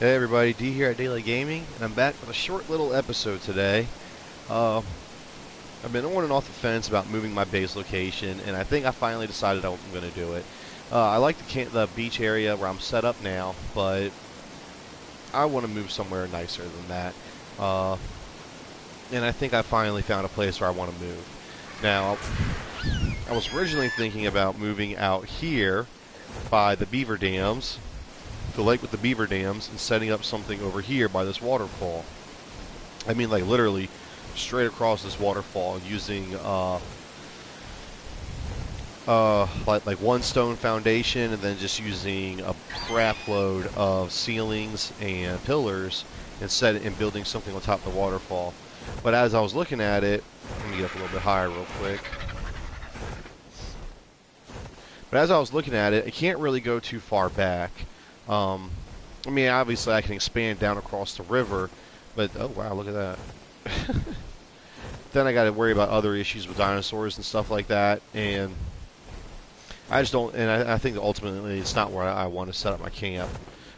Hey everybody, D here at Daily Gaming, and I'm back with a short little episode today. Uh, I've been on and off the fence about moving my base location, and I think I finally decided I'm going to do it. I like the beach area where I'm set up now, but I want to move somewhere nicer than that. Uh, and I think I finally found a place where I want to move. Now, I was originally thinking about moving out here by the beaver dams, the lake with the beaver dams, and setting up something over here by this waterfall. I mean, like literally straight across this waterfall using like one stone foundation, and then just using a crap load of ceilings and pillars and building something on top of the waterfall. But as I was looking at it, let me get up a little bit higher real quick. But as I was looking at it, I can't really go too far back. I mean, obviously I can expand down across the river, but oh wow, look at that. Then I got to worry about other issues with dinosaurs and stuff like that, and I just don't. And I think that ultimately it's not where I want to set up my camp.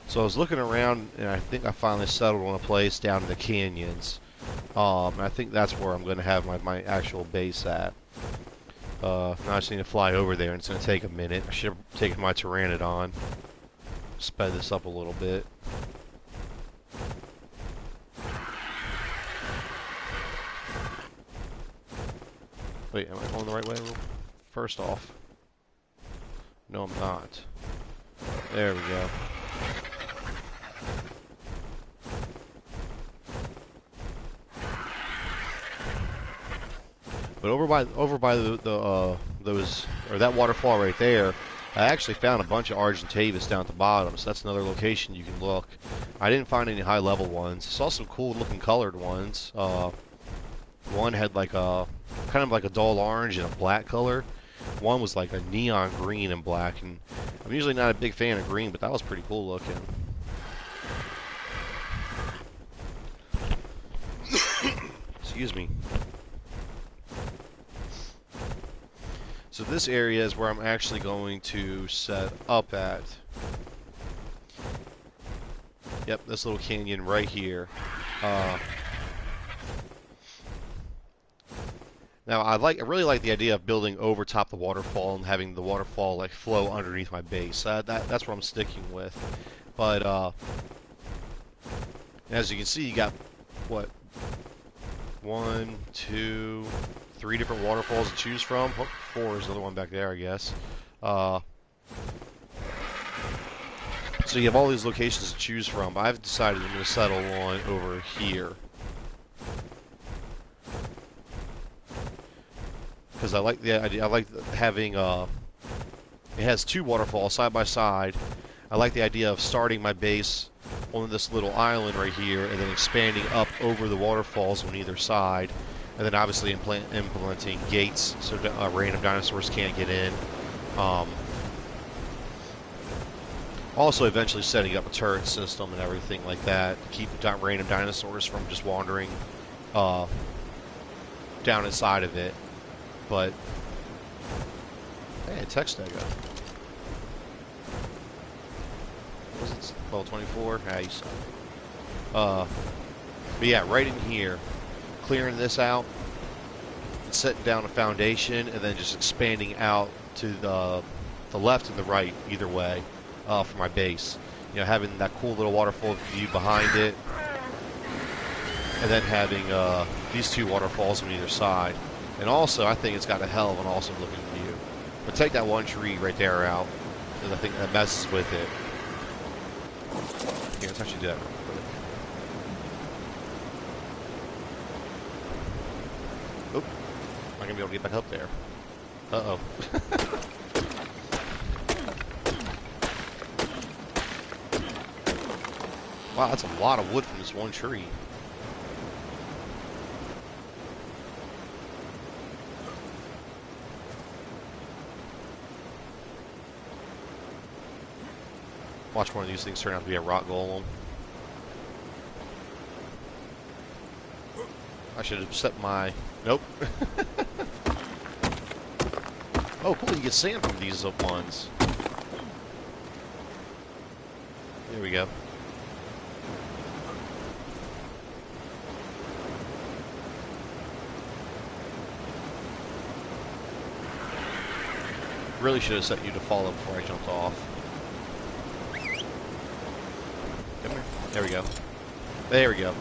So I was looking around, and I think I finally settled on a place down in the canyons. And I think that's where I'm going to have my actual base at. Now I just need to fly over there, and it's going to take a minute. I should have taken my Pteranodon. Sped this up a little bit. Wait, am I going the right way? First off. No, I'm not. There we go. But over by that waterfall right there, I actually found a bunch of Argentavis down at the bottom, so that's another location you can look. I didn't find any high level ones. I saw some cool looking colored ones. One had like a kind of like a dull orange and a black color. One was like a neon green and black, and I'm usually not a big fan of green, but that was pretty cool looking. Excuse me. So this area is where I'm actually going to set up at. Yep, this little canyon right here. Now I really like the idea of building over top the waterfall and having the waterfall like flow underneath my base. That's what I'm sticking with. But as you can see, you got what, 1, 2, 3 different waterfalls to choose from. Oh, 4 is the other one back there, I guess. So you have all these locations to choose from, but I've decided I'm going to settle on over here. Because I like the idea. I like having it has 2 waterfalls side by side. I like the idea of starting my base on this little island right here, and then expanding up over the waterfalls on either side, and then obviously implementing gates so random dinosaurs can't get in. Also, eventually setting up a turret system and everything like that to keep random dinosaurs from just wandering down inside of it. But hey, text that guy. Was it 1224? Ah, you suck. But yeah, right in here, clearing this out, and setting down a foundation, and then just expanding out to the left and the right, either way, for my base. You know, having that cool little waterfall view behind it, and then having these 2 waterfalls on either side. And also, I think it's got a hell of an awesome looking view. But take that one tree right there out, because I think that messes with it. Here, let's actually do that real quick. Oop. I'm not going to be able to get back up there. Uh-oh. Wow, that's a lot of wood from this one tree. Watch one of these things turn out to be a rock golem. I should have set my... Nope. Oh, cool, you get sand from these ones. There we go. Really should have set you to follow before I jumped off. Come here. There we go. There we go.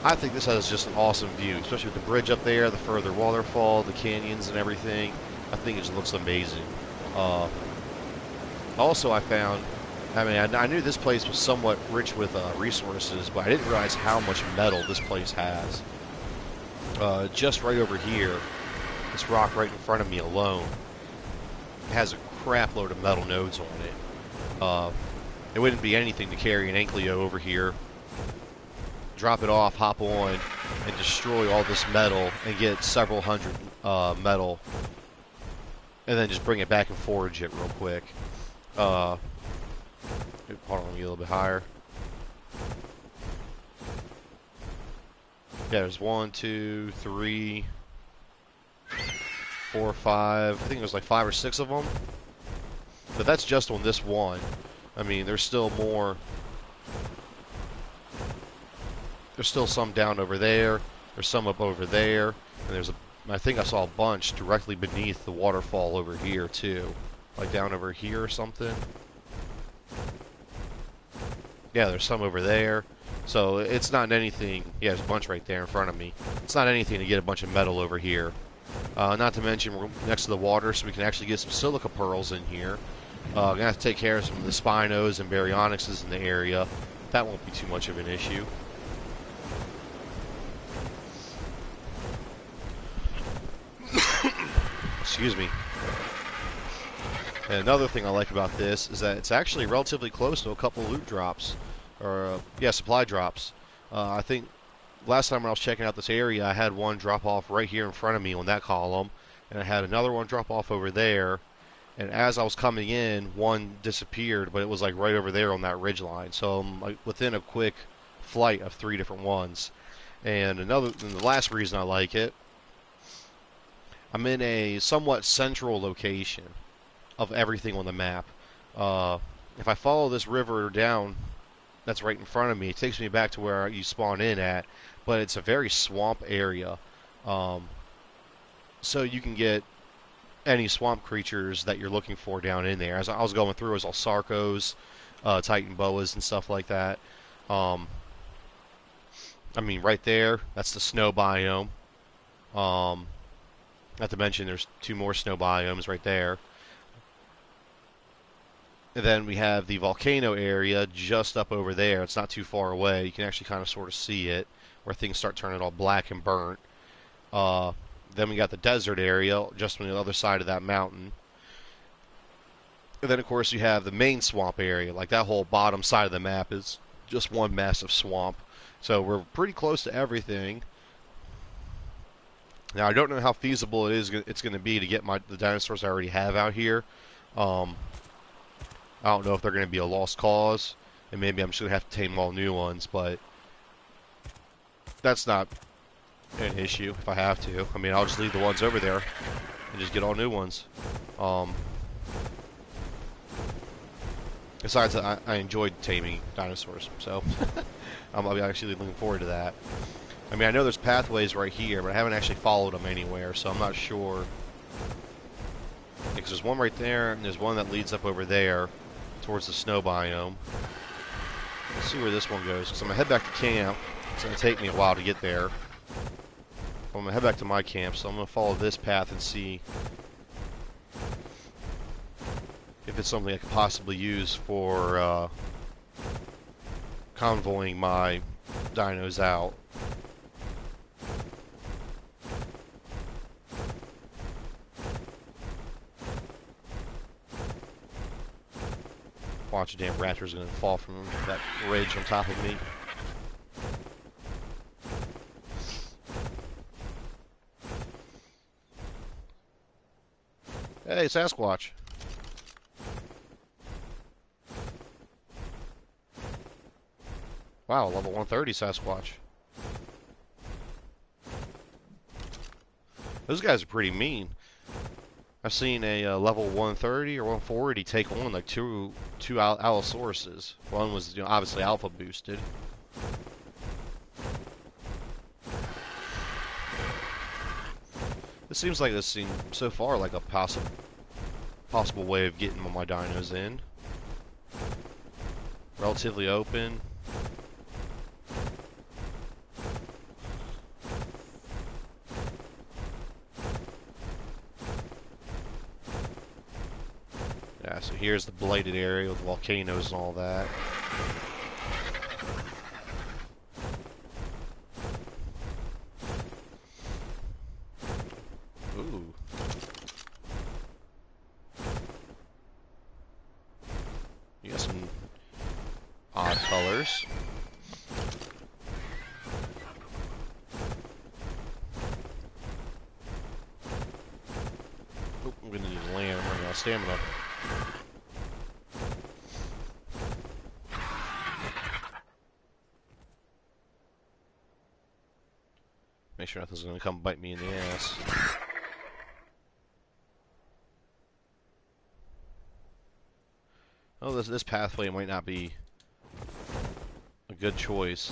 I think this has just an awesome view, especially with the bridge up there, the further waterfall, the canyons and everything. I think it just looks amazing. Also, I found, I mean, I knew this place was somewhat rich with resources, but I didn't realize how much metal this place has. Just right over here, this rock right in front of me alone has a crap load of metal nodes on it. It wouldn't be anything to carry an Ankylo over here, drop it off, hop on, and destroy all this metal and get several hundred metal, and then just bring it back and forage it real quick. Hold on, let me get a little bit higher. Yeah, there's 1, 2, 3, 4, 5. I think there's like 5 or 6 of them. But that's just on this one. I mean, there's still more. There's still some down over there. There's some up over there. And there's I think I saw a bunch directly beneath the waterfall over here too. Like down over here or something. Yeah, there's some over there. So it's not anything. Yeah, there's a bunch right there in front of me. It's not anything to get a bunch of metal over here. Not to mention we're next to the water, so we can actually get some silica pearls in here. Gonna have to take care of some of the spinos and baryonyxes in the area. That won't be too much of an issue. Excuse me. And another thing I like about this is that it's actually relatively close to a couple loot drops, or yeah, supply drops. I think last time when I was checking out this area, I had one drop off right here in front of me on that column, and I had another one drop off over there. And as I was coming in, one disappeared, but it was like right over there on that ridge line. So I'm like within a quick flight of 3 different ones. And the last reason I like it, I'm in a somewhat central location of everything on the map. If I follow this river down, that's right in front of me, it takes me back to where you spawn in at, but it's a very swamp area. So you can get any swamp creatures that you're looking for down in there. As I was going through, it was all Sarcos, Titan boas, and stuff like that. I mean, right there, that's the snow biome. Not to mention, there's 2 more snow biomes right there. And then we have the volcano area just up over there. It's not too far away. You can actually kind of sort of see it, where things start turning all black and burnt. Then we got the desert area just on the other side of that mountain. And then, of course, you have the main swamp area. Like, that whole bottom side of the map is just one massive swamp. So we're pretty close to everything. Now, I don't know how feasible it's going to be to get the dinosaurs I already have out here. I don't know if they're going to be a lost cause, and maybe I'm just going to have to tame all new ones, but that's not an issue if I have to. I mean, I'll just leave the ones over there and just get all new ones. Besides, I enjoyed taming dinosaurs, so I'll be actually looking forward to that. I mean, I know there's pathways right here, but I haven't actually followed them anywhere, so I'm not sure. Because there's one right there, and there's one that leads up over there towards the snow biome. Let's see where this one goes, because I'm going to head back to camp. It's going to take me a while to get there. I'm going to head back to my camp, so I'm going to follow this path and see if it's something I could possibly use for convoying my dinos out. Watch, a damn raptor's going to fall from that ridge on top of me. Hey, Sasquatch. Wow, level 130 Sasquatch. Those guys are pretty mean. I've seen a level 130 or 140 take on like two Allosauruses. One was, you know, obviously alpha boosted. This seems so far like a possible. possible way of getting my dinos in. Relatively open. Yeah, so here's the blighted area with volcanoes and all that. Ooh. You got some odd colors. Oh, I'm gonna need to land. I'm running out of stamina. Make sure nothing's gonna come bite me in the ass. Oh, this pathway might not be a good choice.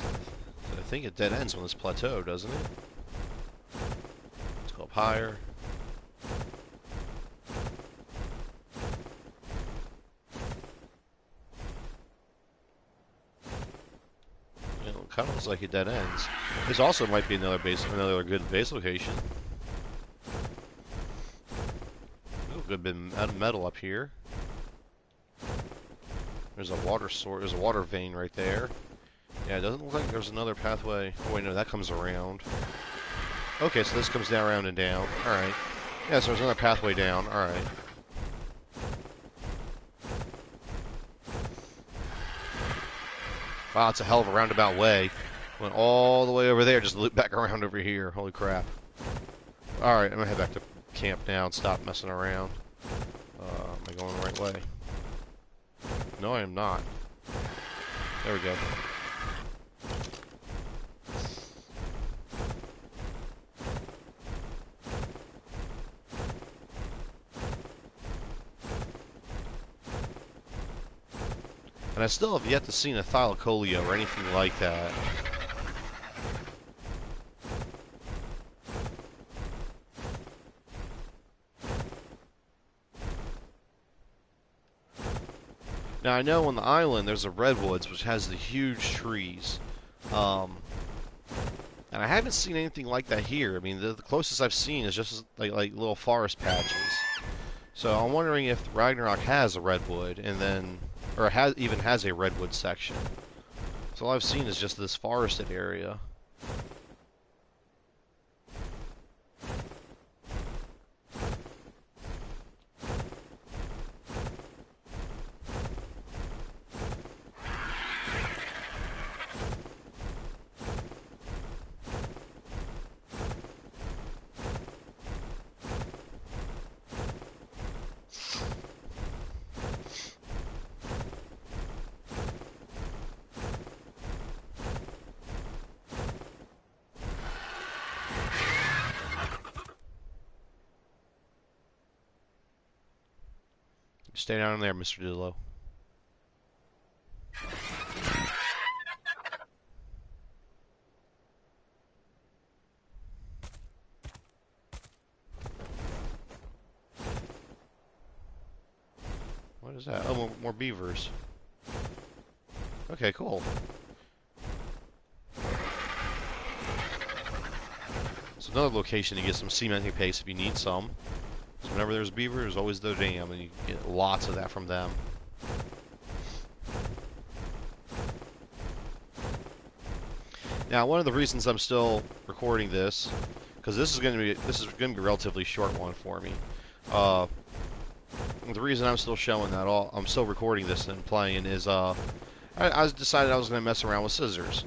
I think it dead ends on this plateau, doesn't it? Let's go up higher. You know, it kind of looks like it dead ends. This also might be another good base location. Ooh, good bit of metal up here. There's a water source. There's a water vein right there. Yeah, it doesn't look like there's another pathway. Oh wait, no, that comes around. Okay, so this comes down, around, and down. All right. Yeah, so there's another pathway down. All right. Wow, it's a hell of a roundabout way. Went all the way over there, just loop back around over here. Holy crap. All right, I'm gonna head back to camp now and stop messing around. Am I going the right way? No, I am not. There we go. And I still have yet to see a thylacoleo or anything like that. Now I know on the island there's a redwoods which has the huge trees, and I haven't seen anything like that here. I mean, the closest I've seen is just like little forest patches. So I'm wondering if Ragnarok has a redwood, and then, or even has a redwood section. So all I've seen is just this forested area. Stay down there, Mr. Dillo. What is that? Oh, more beavers. Okay, cool. So another location to get some cementing paste if you need some. Because whenever there's beaver, there's always the dam, and you get lots of that from them. Now, one of the reasons I'm still recording this, because this is going to be a relatively short one for me. The reason I'm still showing that I'm still recording this and playing is I decided I was going to mess around with scissors.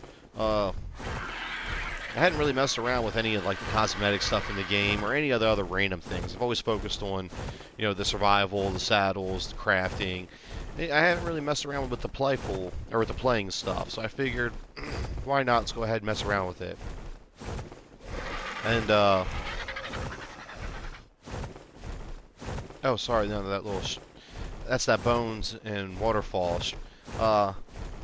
I hadn't really messed around with any of like the cosmetic stuff in the game or any other random things. I've always focused on, you know, the survival, the saddles, the crafting. I haven't really messed around with the with the playing stuff. So I figured, why not? Let's go ahead and mess around with it. And oh, sorry, no, that's that bones and waterfall.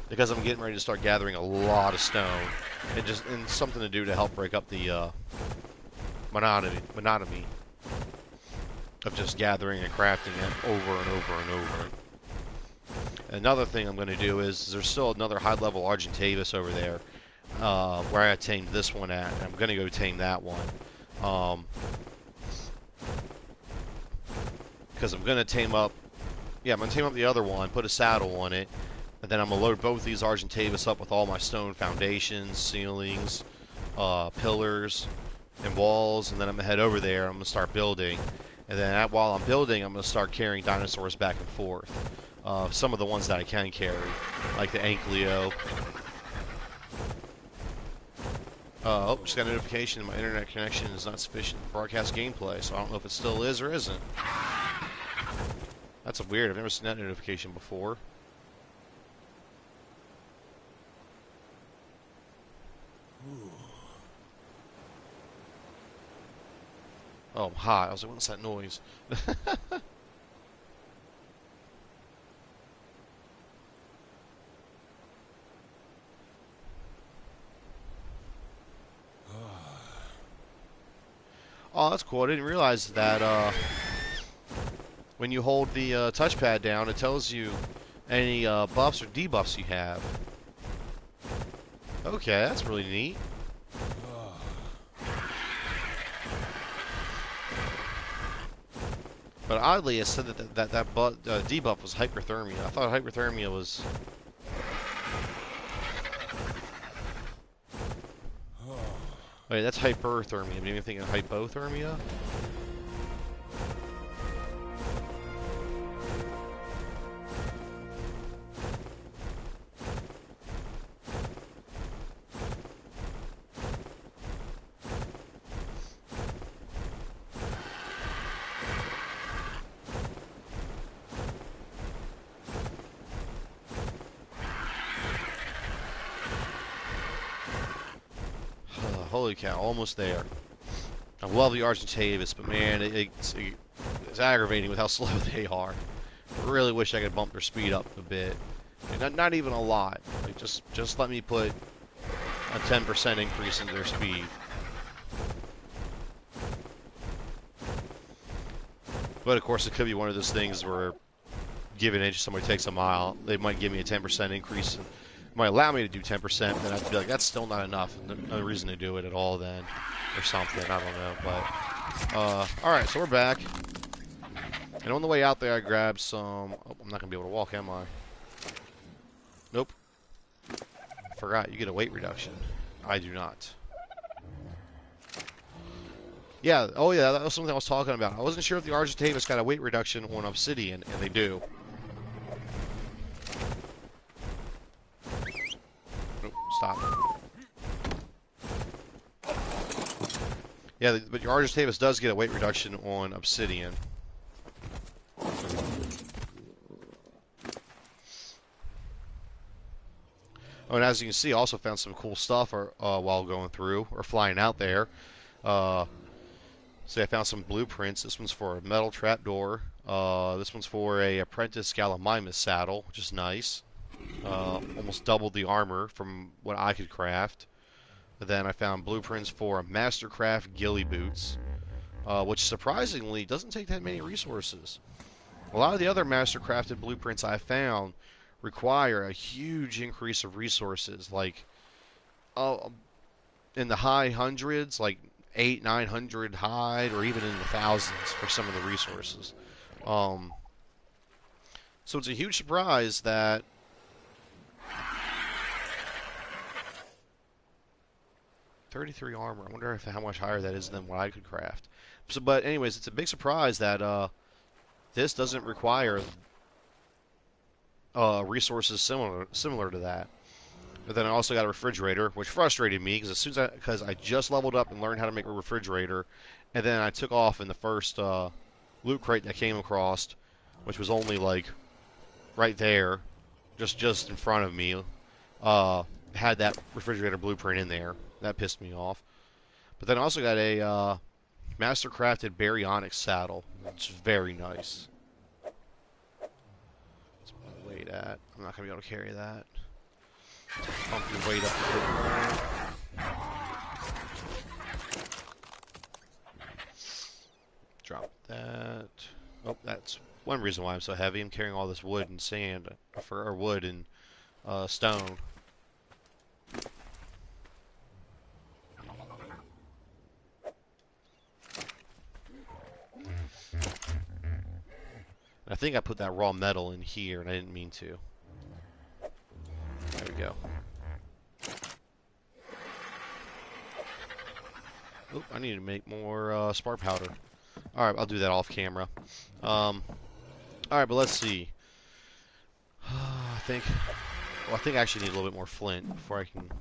Because I'm getting ready to start gathering a lot of stone, and something to do to help break up the monotony of just gathering and crafting it over and over and over. Another thing I'm going to do is there's still another high-level Argentavis over there where I tamed this one at. And I'm going to go tame that one because I'm going to tame up. Yeah, I'm going to tame up the other one, put a saddle on it, and then I'm going to load both these Argentavis up with all my stone foundations, ceilings, pillars, and walls, and then I'm going to head over there. I'm going to start building. And then while I'm building, I'm going to start carrying dinosaurs back and forth. Some of the ones that I can carry, like the Ankylo. Oh, just got a notification my internet connection is not sufficient to broadcast gameplay, so I don't know if it still is or isn't. That's weird. I've never seen that notification before. Oh, I'm hot. I was like, what's that noise? Oh, that's cool. I didn't realize that when you hold the touchpad down, it tells you any buffs or debuffs you have. Okay, that's really neat. But oddly, it said that debuff was hyperthermia. I thought hyperthermia was... Wait, that's hyperthermia. Maybe I'm thinking hypothermia? Holy cow, almost there. I love the Argentavis, but man, it's aggravating with how slow they are. I really wish I could bump their speed up a bit. Not even a lot. Like just let me put a 10% increase in their speed. But of course, it could be one of those things where, given if somebody takes a mile, they might give me a 10% increase. And might allow me to do 10%, then I'd be like, that's still not enough. No reason to do it at all then, or something. I don't know, but all right, so we're back. And on the way out there, I grabbed some. Oh, I'm not gonna be able to walk, am I? Nope. Forgot. You get a weight reduction. I do not. Yeah. Oh yeah, that was something I was talking about. I wasn't sure if the Argentavis got a weight reduction on Obsidian, and they do. Stop. Yeah, but your Argentavis does get a weight reduction on Obsidian. Oh, and as you can see, I also found some cool stuff while going through, or flying out there. So I found some blueprints. This one's for a metal trapdoor. This one's for a Apprentice Gallimimus saddle, which is nice. Almost doubled the armor from what I could craft. But then I found blueprints for Mastercraft ghillie boots, which surprisingly doesn't take that many resources. A lot of the other Mastercrafted blueprints I found require a huge increase of resources, like in the high hundreds, like 800-900 hide, or even in the thousands for some of the resources. So it's a huge surprise that 33 armor. I wonder how much higher that is than what I could craft. So, but anyways, it's a big surprise that this doesn't require resources similar to that. But then I also got a refrigerator, which frustrated me because I just leveled up and learned how to make a refrigerator, and then I took off in the first loot crate that I came across, which was only like right there, just in front of me. Had that refrigerator blueprint in there. That pissed me off. But then I also got a Mastercrafted Baryonyx saddle, which is very nice. Let's put my weight at. I'm not going to be able to carry that. Pump your weight up a bit more. Drop that. Oh, that's one reason why I'm so heavy. I'm carrying all this wood and sand, or wood and stone. I think I put that raw metal in here, and I didn't mean to. There we go. Oop, I need to make more spark powder. Alright, I'll do that off camera. Alright, but let's see. I think... Well, I think I actually need a little bit more flint before I can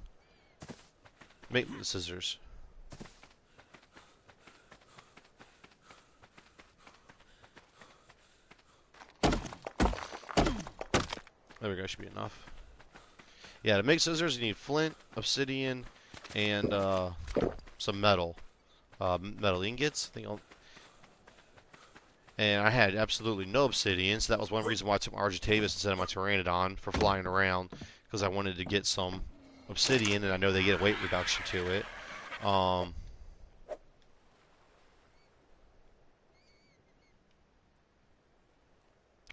make the scissors. There we go, should be enough. Yeah, to make scissors you need flint, obsidian, and some metal. Metal ingots. And I had absolutely no obsidian, so that was one reason why I took my Argentavis instead of my Pteranodon for flying around, because I wanted to get some obsidian, and I know they get a weight reduction to it. Oh,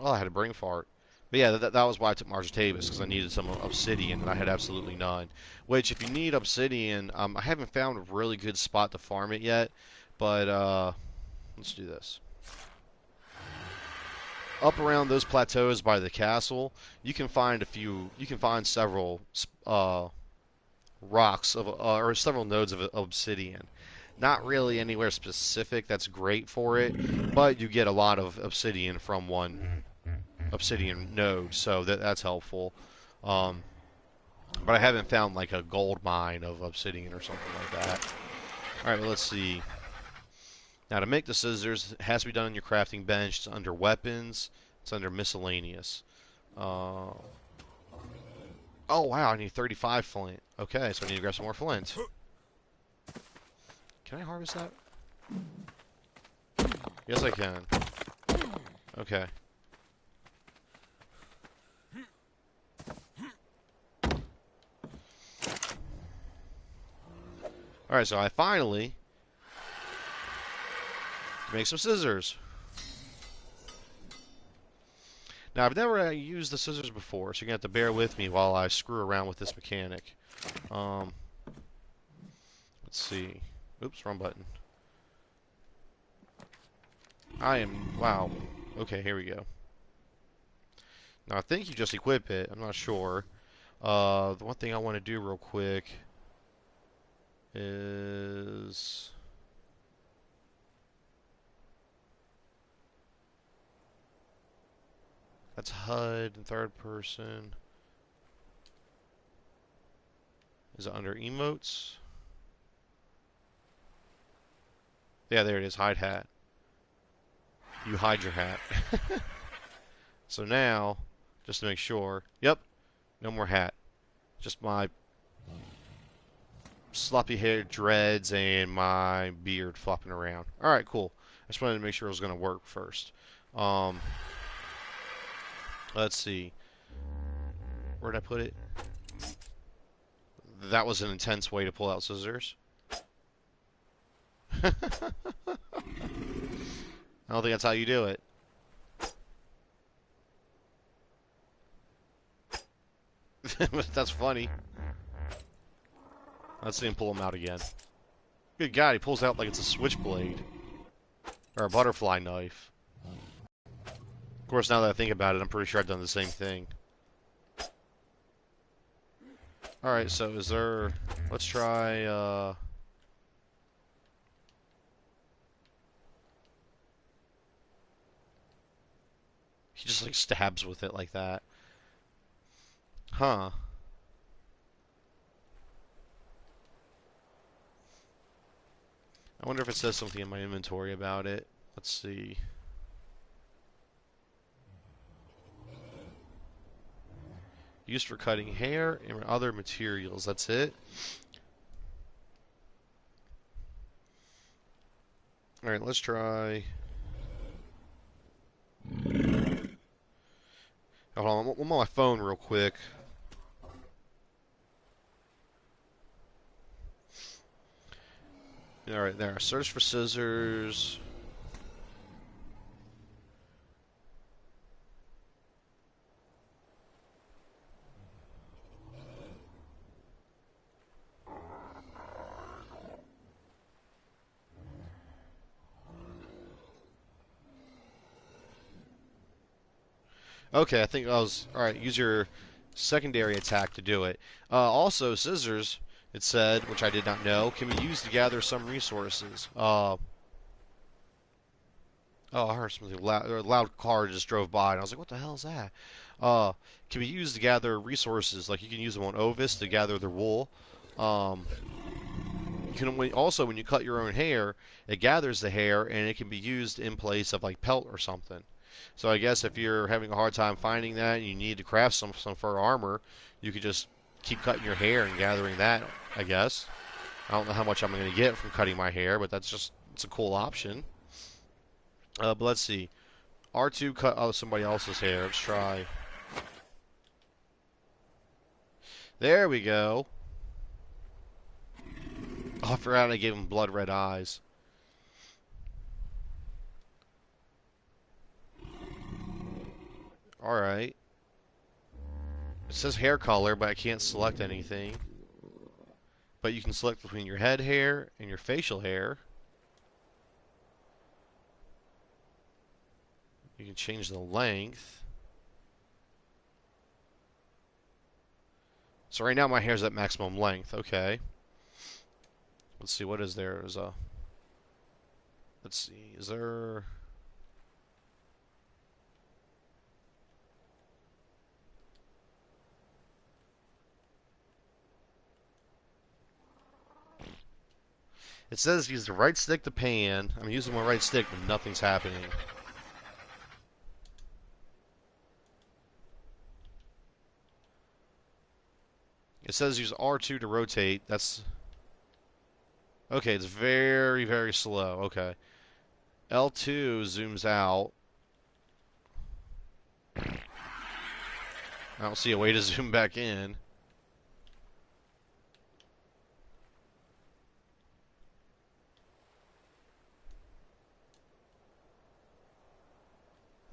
I had a brain fart. But yeah, that was why I took my Argentavis, because I needed some obsidian, and I had absolutely none. Which, if you need obsidian, I haven't found a really good spot to farm it yet, but let's do this. Up around those plateaus by the castle, you can find several rocks or several nodes of obsidian. Not really anywhere specific that's great for it, but you get a lot of obsidian from one obsidian node, so that's helpful. Um, but I haven't found like a gold mine of obsidian or something like that. All right, well, let's see. Now to make the scissors, it has to be done on your crafting bench. It's under weapons. It's under miscellaneous. Uh, oh wow, I need 35 flint. Okay, so I need to grab some more flint. Can I harvest that? Yes, I can. Okay. Alright, so I finally make some scissors. Now, I've never used the scissors before, so you're going to have to bear with me while I screw around with this mechanic. Let's see. Oops, wrong button. Wow. Okay, here we go. Now, I think you just equip it. I'm not sure. The one thing I want to do real quick is... That's HUD in third person. Is it under emotes? Yeah, there it is. Hide hat. You hide your hat. So now, just to make sure, yep, no more hat. Just my sloppy haired dreads and my beard flopping around. Alright, cool. I just wanted to make sure it was going to work first. Let's see. Where'd I put it? That was an intense way to pull out scissors. I don't think that's how you do it. That's funny. Let's see him pull him out again. Good God, he pulls out like it's a switchblade. Or a butterfly knife. Of course, now that I think about it, I'm pretty sure I've done the same thing. Alright, so is there... Let's try, He just, like, stabs with it like that. Huh. I wonder if it says something in my inventory about it. Let's see. Used for cutting hair and other materials. That's it. Alright, let's try... Hold on, I'm on my phone real quick. Alright, there. Search for scissors. Okay, I think I was all right. Use your secondary attack to do it. Also, scissors. It said, which I did not know, can be used to gather some resources. Oh, I heard something loud. A loud car just drove by, and I was like, "What the hell is that?" Uh, can be used to gather resources. Like you can use them on Ovis to gather the wool. Um, you can also when you cut your own hair, it gathers the hair, and it can be used in place of like pelt or something. So I guess if you're having a hard time finding that, and you need to craft some fur armor, you could just keep cutting your hair and gathering that. I guess. I don't know how much I'm going to get from cutting my hair, but it's a cool option. But let's see. R2 cut somebody else's hair. Let's try. There we go. Oh, I forgot I gave him blood red eyes. Alright. It says hair color, but I can't select anything. But you can select between your head hair and your facial hair. You can change the length. So right now my hair's at maximum length. Okay. Let's see, what is there? There's a... Let's see, is there... It says use the right stick to pan. I'm using my right stick, but nothing's happening. It says use R2 to rotate. That's... Okay, it's very, very slow. Okay. L2 zooms out. I don't see a way to zoom back in.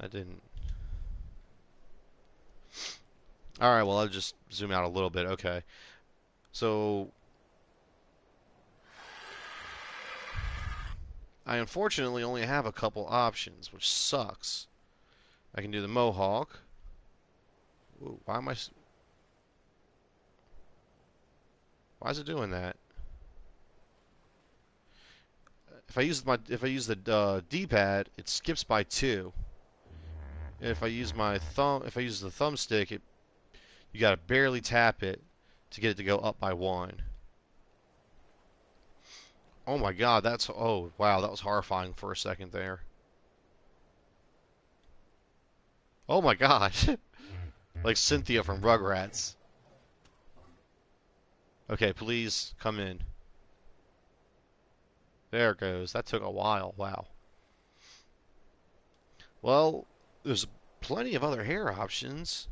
I didn't. Alright, well, I'll just zoom out a little bit. Okay. So, I unfortunately only have a couple options, which sucks. I can do the mohawk. Ooh, why am I... Why is it doing that? If I use the D-pad, it skips by 2. If I use the thumbstick, you gotta barely tap it to get it to go up by 1. Oh my god, oh wow, that was horrifying for a second there. Oh my god. Like Cynthia from Rugrats. Okay, please come in. There it goes. That took a while. Wow. Well, there's plenty of other hair options.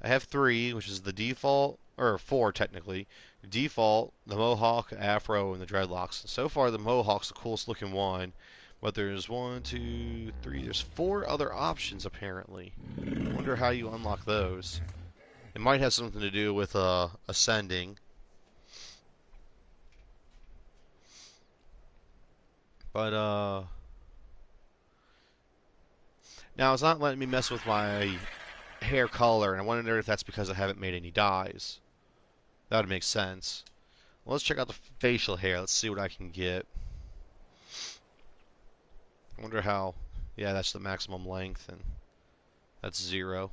I have 3, which is the default, or 4 technically. Default, the mohawk, afro, and the dreadlocks. So far, the mohawk's the coolest looking one, but there's 1, 2, 3. There's 4 other options apparently. I wonder how you unlock those. It might have something to do with ascending. But now it's not letting me mess with my hair color, and I wonder if that's because I haven't made any dyes. That would make sense. Well, let's check out the facial hair. Let's see what I can get. I wonder how... Yeah, that's the maximum length, and that's 0.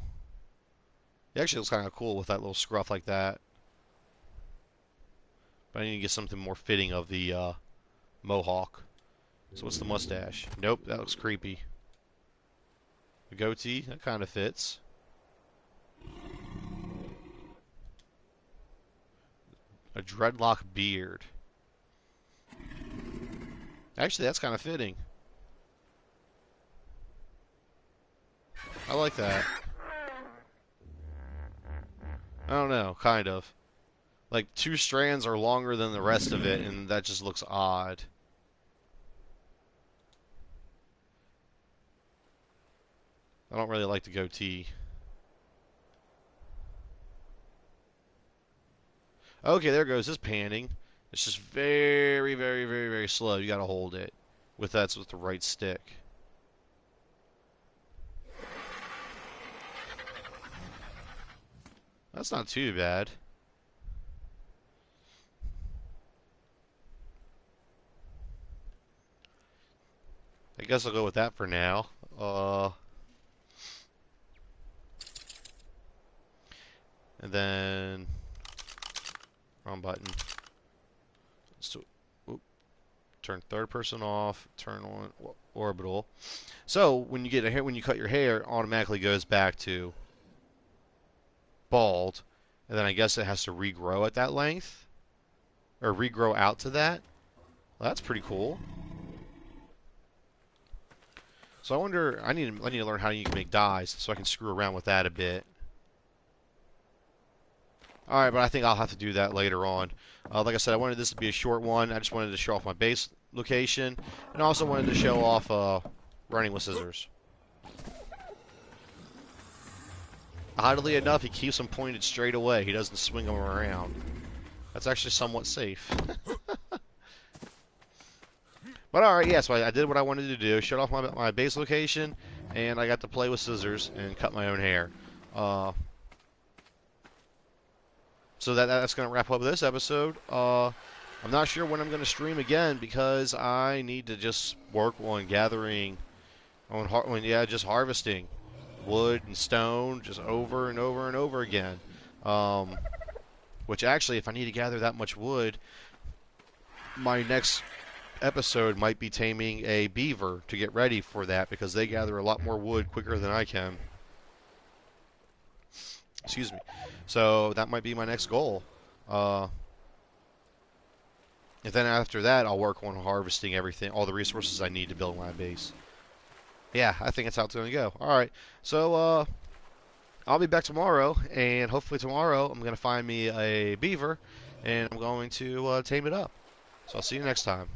It actually looks kind of cool with that little scruff like that. But I need to get something more fitting of the mohawk. So what's the mustache? Nope, that looks creepy. The goatee, that kind of fits. A dreadlock beard. Actually, that's kind of fitting. I like that. I don't know, kind of. Like, 2 strands are longer than the rest of it, and that just looks odd. I don't really like the goatee. Okay, there goes this panning. It's just very, very, very, very slow. You gotta hold it. That's with the right stick. That's not too bad. I guess I'll go with that for now. And then wrong button. So, turn third person off. Turn on orbital. So when you get a hair, when you cut your hair, it automatically goes back to bald, and then I guess it has to regrow at that length or regrow out to that. Well, that's pretty cool. So I wonder, I need to learn how you can make dyes so I can screw around with that a bit. All right, but I think I'll have to do that later on. Like I said, I wanted this to be a short one. I just wanted to show off my base location, and also wanted to show off running with scissors. Oddly enough, he keeps them pointed straight away. He doesn't swing them around. That's actually somewhat safe. But alright, yeah, so I did what I wanted to do. Shut off my base location, and I got to play with scissors and cut my own hair. So that's going to wrap up this episode. I'm not sure when I'm going to stream again because I need to just work on gathering, just harvesting wood and stone just over and over and over again. Which actually, if I need to gather that much wood, my next episode might be taming a beaver to get ready for that because they gather a lot more wood quicker than I can. Excuse me. So that might be my next goal. And then after that, I'll work on harvesting everything, all the resources I need to build my base. Yeah, I think that's how it's going to go. All right. So I'll be back tomorrow, and hopefully tomorrow I'm going to find me a beaver, and I'm going to tame it up. So I'll see you next time.